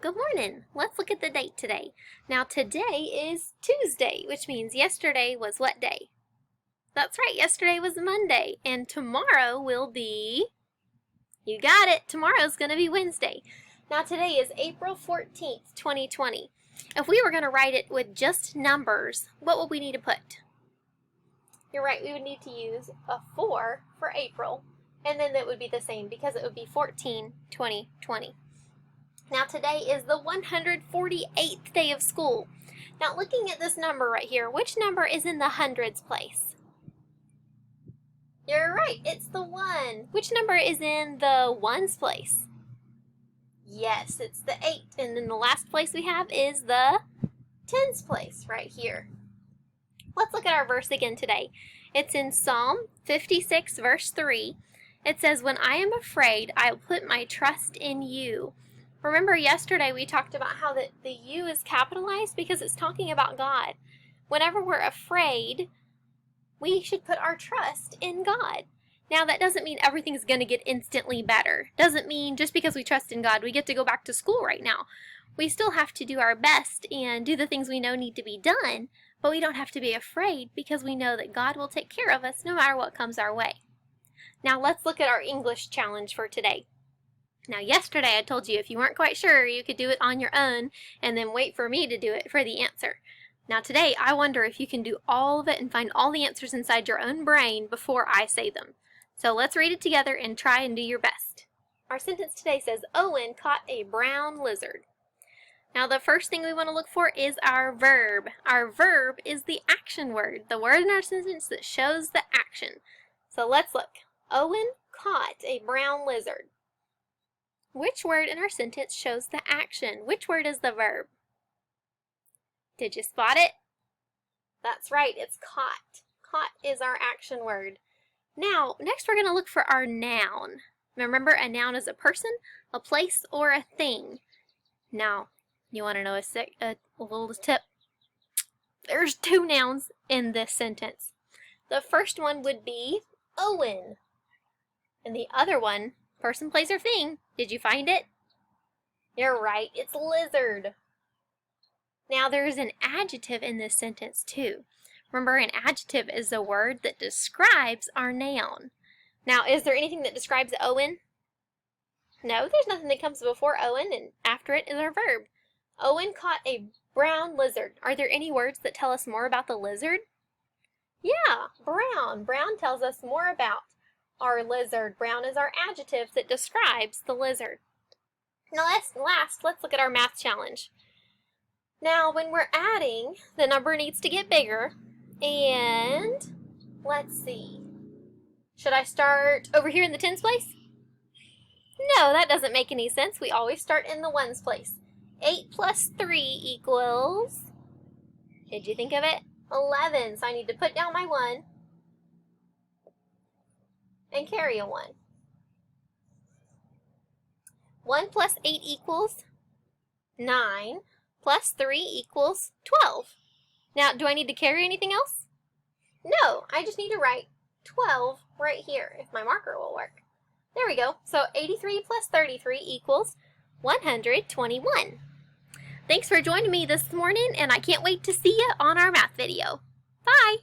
Good morning. Let's look at the date today. Now today is Tuesday, which means yesterday was what day? That's right, yesterday was Monday, and tomorrow will be, you got it, tomorrow's going to be Wednesday. Now today is April 14th, 2020. If we were going to write it with just numbers, what would we need to put? You're right, we would need to use a 4 for April, and then that would be the same because it would be 14/20/20. Now today is the 148th day of school. Now looking at this number right here, which number is in the hundreds place? You're right, it's the 1. Which number is in the ones place? Yes, it's the 8. And then the last place we have is the tens place right here. Let's look at our verse again today. It's in Psalm 56 verse 3. It says, "When I am afraid, I will put my trust in you." Remember yesterday we talked about how the "you" is capitalized because it's talking about God. Whenever we're afraid, we should put our trust in God. Now that doesn't mean everything's going to get instantly better. Doesn't mean just because we trust in God we get to go back to school right now. We still have to do our best and do the things we know need to be done, but we don't have to be afraid because we know that God will take care of us no matter what comes our way. Now let's look at our English challenge for today. Now yesterday I told you if you weren't quite sure you could do it on your own and then wait for me to do it for the answer. Now today I wonder if you can do all of it and find all the answers inside your own brain before I say them. So let's read it together and try and do your best. Our sentence today says, Owen caught a brown lizard. Now the first thing we want to look for is our verb. Our verb is the action word, the word in our sentence that shows the action. So let's look. Owen caught a brown lizard. Which word in our sentence shows the action? Which word is the verb? Did you spot it? That's right, it's caught. Caught is our action word. Now, next we're going to look for our noun. Remember, a noun is a person, a place, or a thing. Now, you want to know a little tip? There's 2 nouns in this sentence. The first one would be Owen. And the other one, person, place, or thing. Did you find it? You're right, it's lizard. Now there's an adjective in this sentence too. Remember, an adjective is a word that describes our noun. Now, is there anything that describes Owen? No, there's nothing that comes before Owen, and after it is our verb. Owen caught a brown lizard. Are there any words that tell us more about the lizard? Yeah, brown. Brown tells us more about our lizard. Brown is our adjective that describes the lizard. Now last, let's look at our math challenge. Now when we're adding, the number needs to get bigger, and let's see. Should I start over here in the tens place? No, that doesn't make any sense. We always start in the ones place. 8 plus 3 equals, did you think of it? 11, so I need to put down my 1 and carry a 1. 1 plus 8 equals 9, plus 3 equals 12. Now, do I need to carry anything else? No, I just need to write 12 right here, if my marker will work. There we go. So 83 plus 33 equals 121. Thanks for joining me this morning, and I can't wait to see you on our math video. Bye!